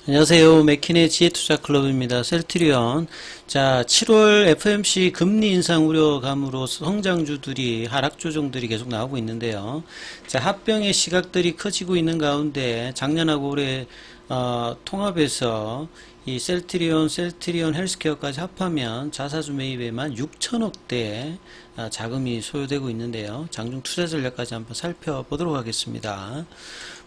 안녕하세요. 맥킨의 지혜투자클럽입니다. 셀트리온. 자, 7월 FOMC 금리 인상 우려감으로 성장주들이 하락 조정들이 계속 나오고 있는데요. 자, 합병의 시각들이 커지고 있는 가운데 작년하고 올해 통합해서 이 셀트리온 헬스케어까지 합하면 자사주 매입에만 6천억대 자금이 소요되고 있는데요. 장중 투자 전략까지 한번 살펴보도록 하겠습니다.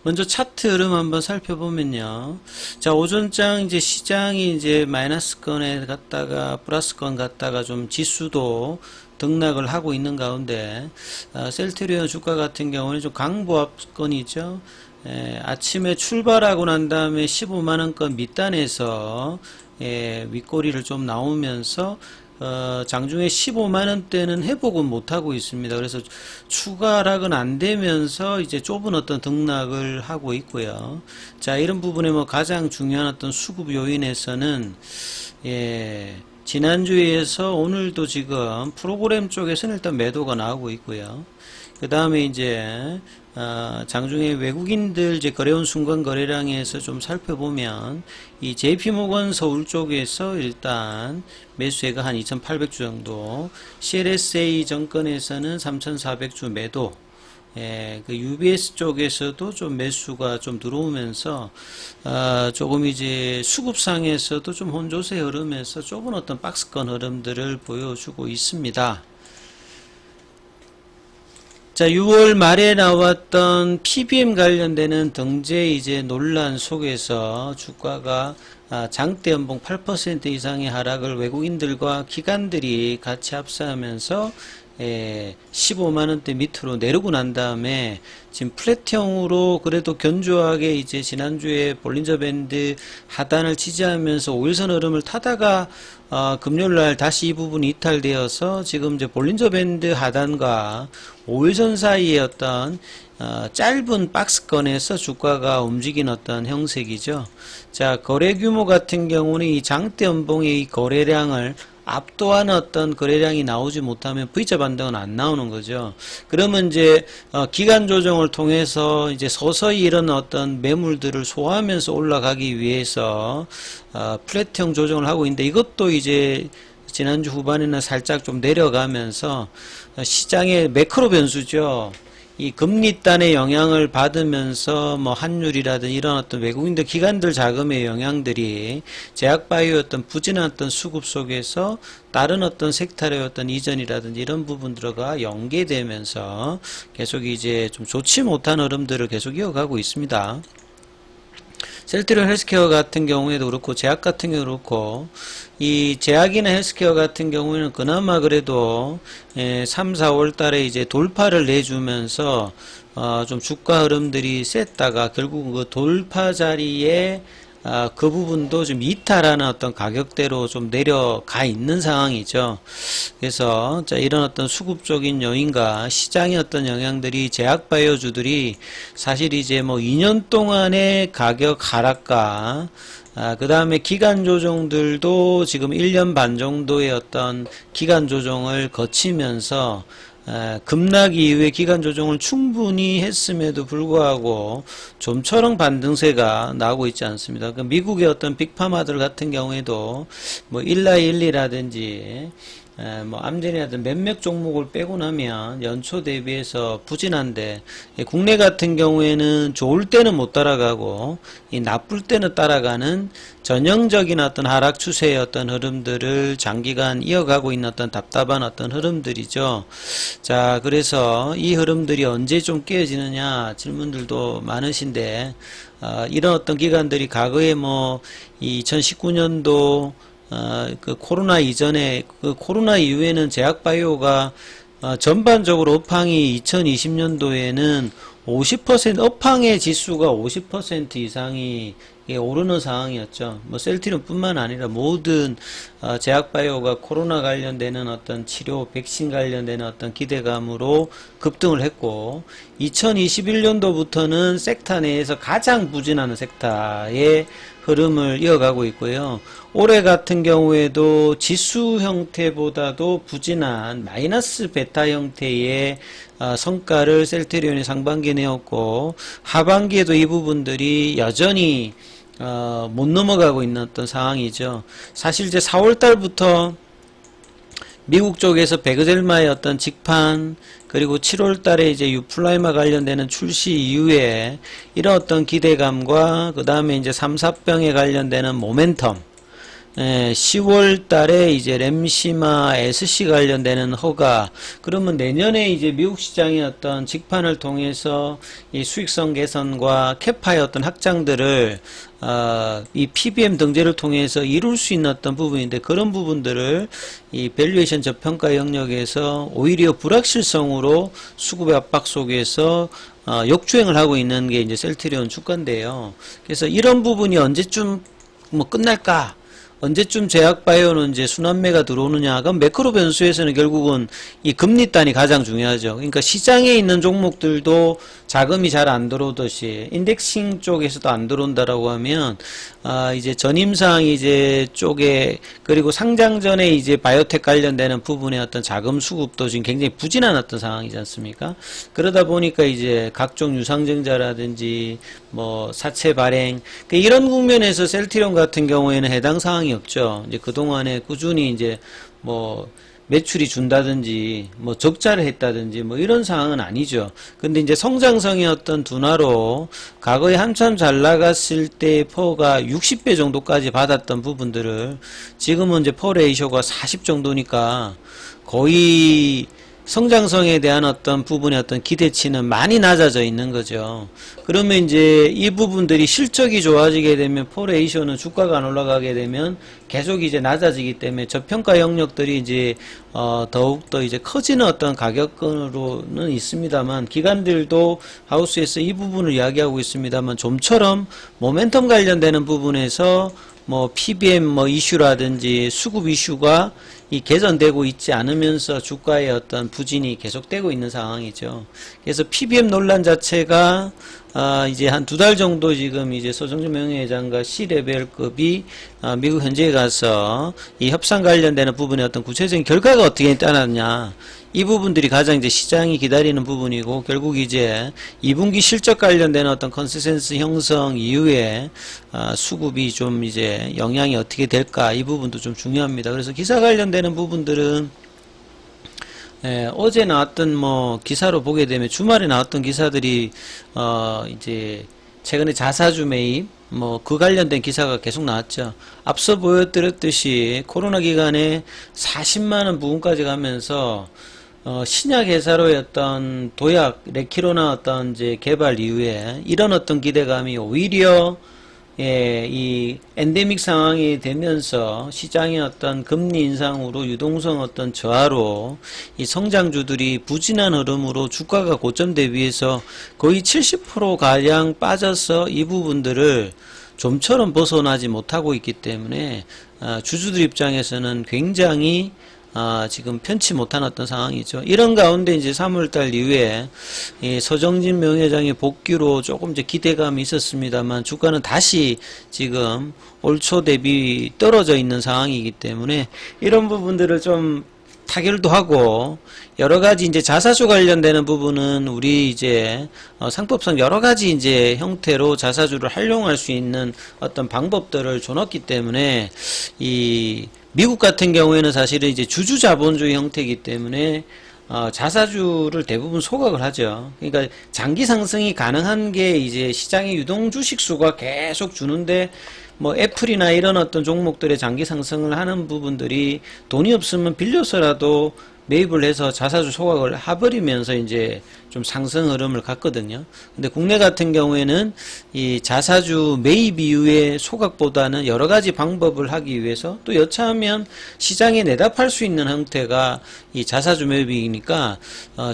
먼저 차트 흐름 한번 살펴보면요. 자, 오전장 이제 시장이 이제 마이너스권에 갔다가 플러스권 갔다가 좀 지수도 등락을 하고 있는 가운데 셀트리온 주가 같은 경우는 좀 강보합권이죠. 아침에 출발하고 난 다음에 15만원권 밑단에서 윗꼬리를 좀 나오면서 장중에 15만원대는 회복은 못하고 있습니다. 그래서 추가 하락은 안 되면서 이제 좁은 어떤 등락을 하고 있고요. 자, 이런 부분에 뭐 가장 중요한 어떤 수급 요인에서는 지난주에서 오늘도 지금 프로그램 쪽에서는 일단 매도가 나오고 있고요. 그 다음에 이제 장중에 외국인들 이제 거래원 순간 거래량에서 좀 살펴보면 이 JP모건 서울 쪽에서 일단 매수액가 한 2,800주 정도, CLSA 정권에서는 3,400주 매도, 그 UBS 쪽에서도 좀 매수가 좀 들어오면서 조금 이제 수급상에서도 좀 혼조세 흐름에서 좁은 어떤 박스권 흐름들을 보여주고 있습니다. 자, 6월 말에 나왔던 PBM 관련되는 등재 이제 논란 속에서 주가가 장대 연봉 8% 이상의 하락을 외국인들과 기관들이 같이 합사하면서 15만원대 밑으로 내리고 난 다음에 지금 플랫형으로 그래도 견조하게 이제 지난주에 볼린저 밴드 하단을 지지하면서 5일선 흐름을 타다가 금요일날 다시 이 부분이 이탈되어서 지금 이제 볼린저 밴드 하단과 5일선 사이의 어떤 짧은 박스권에서 주가가 움직인 어떤 형색이죠. 자, 거래 규모 같은 경우는 이 장대 연봉의 이 거래량을 압도하는 어떤 거래량이 나오지 못하면 V자 반등은 안 나오는 거죠. 그러면 이제 기간 조정을 통해서 이제 서서히 이런 어떤 매물들을 소화하면서 올라가기 위해서 플랫형 조정을 하고 있는데, 이것도 이제 지난주 후반에는 살짝 좀 내려가면서 시장의 매크로 변수죠. 이 금리단의 영향을 받으면서 뭐 환율이라든 이런 어떤 외국인들 기관들 자금의 영향들이 제약바이오 어떤 부진한 어떤 수급 속에서 다른 어떤 섹터의 어떤 이전이라든지 이런 부분들과 연계되면서 계속 이제 좀 좋지 못한 흐름들을 계속 이어가고 있습니다. 셀트리온 헬스케어 같은 경우에도 그렇고 제약 같은 경우도 그렇고, 이 제약이나 헬스케어 같은 경우에는 그나마 그래도 3, 4월 달에 이제 돌파를 내주면서 좀 주가 흐름들이 셌다가 결국은 그 돌파 자리에 그 부분도 좀 이탈하는 어떤 가격대로 좀 내려가 있는 상황이죠. 그래서 자, 이런 어떤 수급적인 요인과 시장의 어떤 영향들이 제약바이오주들이 사실 이제 뭐 2년 동안의 가격 하락과 그 다음에 기간 조정들도 지금 1년 반 정도의 어떤 기간 조정을 거치면서 급락 이후에 기간 조정을 충분히 했음에도 불구하고 좀처럼 반등세가 나오고 있지 않습니다. 그 미국의 어떤 빅파마들 같은 경우에도 뭐 일라일리라든지 뭐 암젠이라든 몇몇 종목을 빼고 나면 연초 대비해서 부진한데, 국내 같은 경우에는 좋을 때는 못 따라가고 이 나쁠 때는 따라가는 전형적인 어떤 하락 추세의 어떤 흐름들을 장기간 이어가고 있는 어떤 답답한 어떤 흐름들이죠. 자, 그래서 이 흐름들이 언제 좀 깨어지느냐 질문들도 많으신데, 이런 어떤 기간들이 과거에 뭐 2019년도 그 코로나 이전에, 그 코로나 이후에는 제약바이오가 전반적으로 업황이 2020년도에는 50% 업황의 지수가 50% 이상이 오르는 상황이었죠. 뭐 셀트리온 뿐만 아니라 모든 제약바이오가 코로나 관련되는 어떤 치료, 백신 관련되는 어떤 기대감으로 급등을 했고, 2021년도부터는 섹터 내에서 가장 부진하는 섹터의 흐름을 이어가고 있고요. 올해 같은 경우에도 지수 형태보다도 부진한 마이너스 베타 형태의 성과를 셀트리온이 상반기에 내었고, 하반기에도 이 부분들이 여전히 못 넘어가고 있는 어떤 상황이죠. 사실 이제 4월 달부터 미국 쪽에서 베그델마의 어떤 직판, 그리고 7월 달에 이제 유플라이마 관련되는 출시 이후에 이런 어떤 기대감과 그 다음에 이제 3, 4병에 관련되는 모멘텀, 10월 달에 이제 램시마 SC 관련되는 허가, 그러면 내년에 이제 미국 시장의 어떤 직판을 통해서 이 수익성 개선과 캐파의 어떤 확장들을 이 PBM 등재를 통해서 이룰 수 있는 어떤 부분인데, 그런 부분들을 이 밸류에이션 저평가 영역에서 오히려 불확실성으로 수급의 압박 속에서 역주행을 하고 있는 게 이제 셀트리온 주가인데요. 그래서 이런 부분이 언제쯤 뭐 끝날까? 언제쯤 제약바이오는 이제 순환매가 들어오느냐? 그럼 매크로 변수에서는 결국은 이 금리단이 가장 중요하죠. 그러니까 시장에 있는 종목들도 자금이 잘 안 들어오듯이 인덱싱 쪽에서도 안 들어온다라고 하면 이제 전임상 이제 쪽에, 그리고 상장 전에 이제 바이오텍 관련되는 부분의 어떤 자금 수급도 지금 굉장히 부진한 어떤 상황이지 않습니까? 그러다 보니까 이제 각종 유상증자라든지 뭐 사채 발행, 이런 국면에서 셀트리온 같은 경우에는 해당 사항이 없죠. 이제 그동안에 꾸준히 이제 뭐 매출이 준다든지 뭐 적자를 했다든지 뭐 이런 상황은 아니죠. 근데 이제 성장성의 어떤 둔화로 과거에 한참 잘 나갔을 때 퍼가 60배 정도까지 받았던 부분들을 지금은 이제 퍼 레이쇼가 40 정도니까 거의 성장성에 대한 어떤 부분의 어떤 기대치는 많이 낮아져 있는 거죠. 그러면 이제 이 부분들이 실적이 좋아지게 되면 퍼 레이쇼는 주가가 안 올라가게 되면 계속 이제 낮아지기 때문에 저평가 영역들이 이제 더욱더 이제 커지는 어떤 가격권으로는 있습니다만, 기관들도 하우스에서 이 부분을 이야기하고 있습니다만, 좀처럼 모멘텀 관련되는 부분에서 뭐 PBM 뭐 이슈라든지 수급 이슈가 이 개선되고 있지 않으면서 주가의 어떤 부진이 계속되고 있는 상황이죠. 그래서 PBM 논란 자체가 이제 한 2달 정도 지금 이제 서정준 명예회장과 C레벨급이 미국 현지에 가서 이 협상 관련되는 부분의 어떤 구체적인 결과가 어떻게 따랐냐, 이 부분들이 가장 이제 시장이 기다리는 부분이고, 결국 이제 2분기 실적 관련되는 어떤 컨센서스 형성 이후에 수급이 좀 이제 영향이 어떻게 될까, 이 부분도 좀 중요합니다. 그래서 기사 관련되는 부분들은 어제 나왔던 뭐 기사로 보게 되면 주말에 나왔던 기사들이 이제 최근에 자사주 매입 뭐 그 관련된 기사가 계속 나왔죠. 앞서 보여드렸듯이 코로나 기간에 40만원 부근까지 가면서 신약 회사로의 어떤 도약 레키로나 어떤 이제 개발 이후에 이런 어떤 기대감이 오히려 이 엔데믹 상황이 되면서 시장의 어떤 금리 인상으로 유동성 어떤 저하로 이 성장주들이 부진한 흐름으로 주가가 고점 대비해서 거의 70% 가량 빠져서 이 부분들을 좀처럼 벗어나지 못하고 있기 때문에 주주들 입장에서는 굉장히 지금 편치 못한 어떤 상황이죠. 이런 가운데 이제 3월달 이후에 이 서정진 명예회장의 복귀로 조금 이제 기대감이 있었습니다만, 주가는 다시 지금 올 초 대비 떨어져 있는 상황이기 때문에 이런 부분들을 좀 타결도 하고, 여러 가지 이제 자사주 관련되는 부분은 우리 이제 상법상 여러 가지 이제 형태로 자사주를 활용할 수 있는 어떤 방법들을 줘놨기 때문에, 이 미국 같은 경우에는 사실은 이제 주주 자본주의 형태이기 때문에 자사주를 대부분 소각을 하죠. 그러니까 장기 상승이 가능한 게 이제 시장의 유동 주식 수가 계속 주는데, 뭐 애플이나 이런 어떤 종목들의 장기 상승을 하는 부분들이 돈이 없으면 빌려서라도 매입을 해서 자사주 소각을 해버리면서 이제 좀 상승 흐름을 갔거든요. 근데 국내 같은 경우에는 이 자사주 매입 이후에 소각보다는 여러 가지 방법을 하기 위해서, 또 여차하면 시장에 내다 팔 수 있는 형태가 이 자사주 매입이니까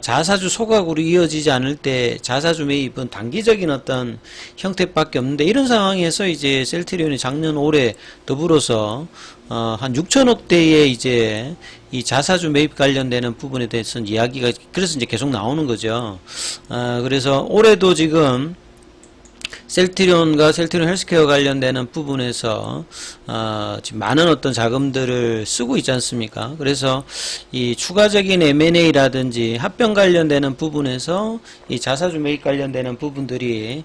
자사주 소각으로 이어지지 않을 때 자사주 매입은 단기적인 어떤 형태밖에 없는데, 이런 상황에서 이제 셀트리온이 작년 올해 더불어서 한 6천억 대의 이제 이 자사주 매입 관련되는 부분에 대해서는 이야기가 그래서 이제 계속 나오는 거죠. 그래서 올해도 지금 셀트리온과 셀트리온 헬스케어 관련되는 부분에서 지금 많은 어떤 자금들을 쓰고 있지 않습니까? 그래서 이 추가적인 M&A라든지 합병 관련되는 부분에서 이 자사주 매입 관련되는 부분들이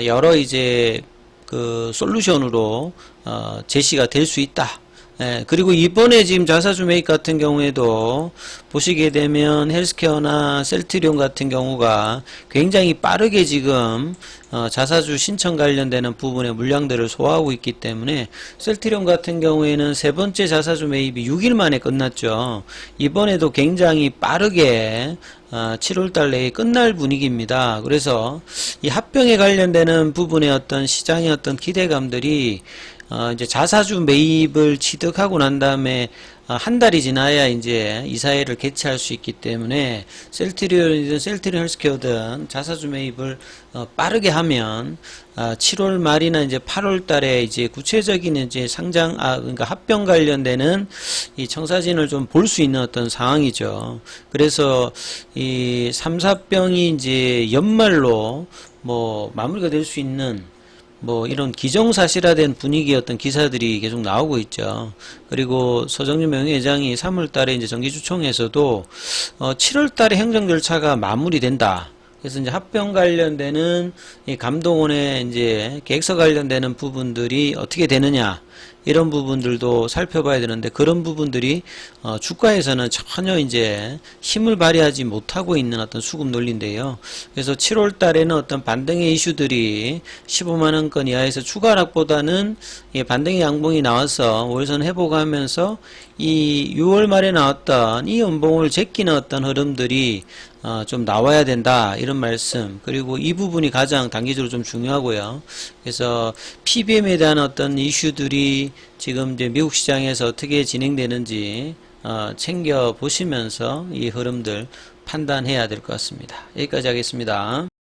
여러 이제 그 솔루션으로 제시가 될 수 있다. 예, 그리고 이번에 지금 자사주 매입 같은 경우에도 보시게 되면 헬스케어나 셀트리온 같은 경우가 굉장히 빠르게 지금 자사주 신청 관련되는 부분의 물량들을 소화하고 있기 때문에 셀트리온 같은 경우에는 세 번째 자사주 매입이 6일 만에 끝났죠. 이번에도 굉장히 빠르게 7월달 내에 끝날 분위기입니다. 그래서 이 합병에 관련되는 부분의 어떤 시장의 어떤 기대감들이 이제 자사주 매입을 취득하고 난 다음에 한 달이 지나야 이제 이사회를 개최할 수 있기 때문에 셀트리온이든 셀트리온 헬스케어든 자사주 매입을 빠르게 하면 7월 말이나 이제 8월 달에 이제 구체적인 이제 그러니까 합병 관련되는 이 청사진을 좀 볼 수 있는 어떤 상황이죠. 그래서 이 3, 4병이 이제 연말로 뭐 마무리가 될 수 있는 뭐 이런 기정사실화된 분위기의 어떤 기사들이 계속 나오고 있죠. 그리고 서정준 명예회장이 3월 달에 이제 정기주총에서도 7월 달에 행정 절차가 마무리된다. 그래서 이제 합병 관련되는 이 감독원의 이제 계획서 관련되는 부분들이 어떻게 되느냐, 이런 부분들도 살펴봐야 되는데, 그런 부분들이 주가에서는 전혀 이제 힘을 발휘하지 못하고 있는 어떤 수급 논리인데요. 그래서 7월 달에는 어떤 반등의 이슈들이 15만원권 이하에서 추가 하락보다는 반등의 양봉이 나와서 5일선 회복하면서 이 6월 말에 나왔던 이 연봉을 제끼는 어떤 흐름들이 좀 나와야 된다, 이런 말씀. 그리고 이 부분이 가장 단기적으로 좀 중요하고요. 그래서 PBM에 대한 어떤 이슈들이 지금 이제 미국 시장에서 어떻게 진행되는지 챙겨 보시면서 이 흐름들 판단해야 될 것 같습니다. 여기까지 하겠습니다.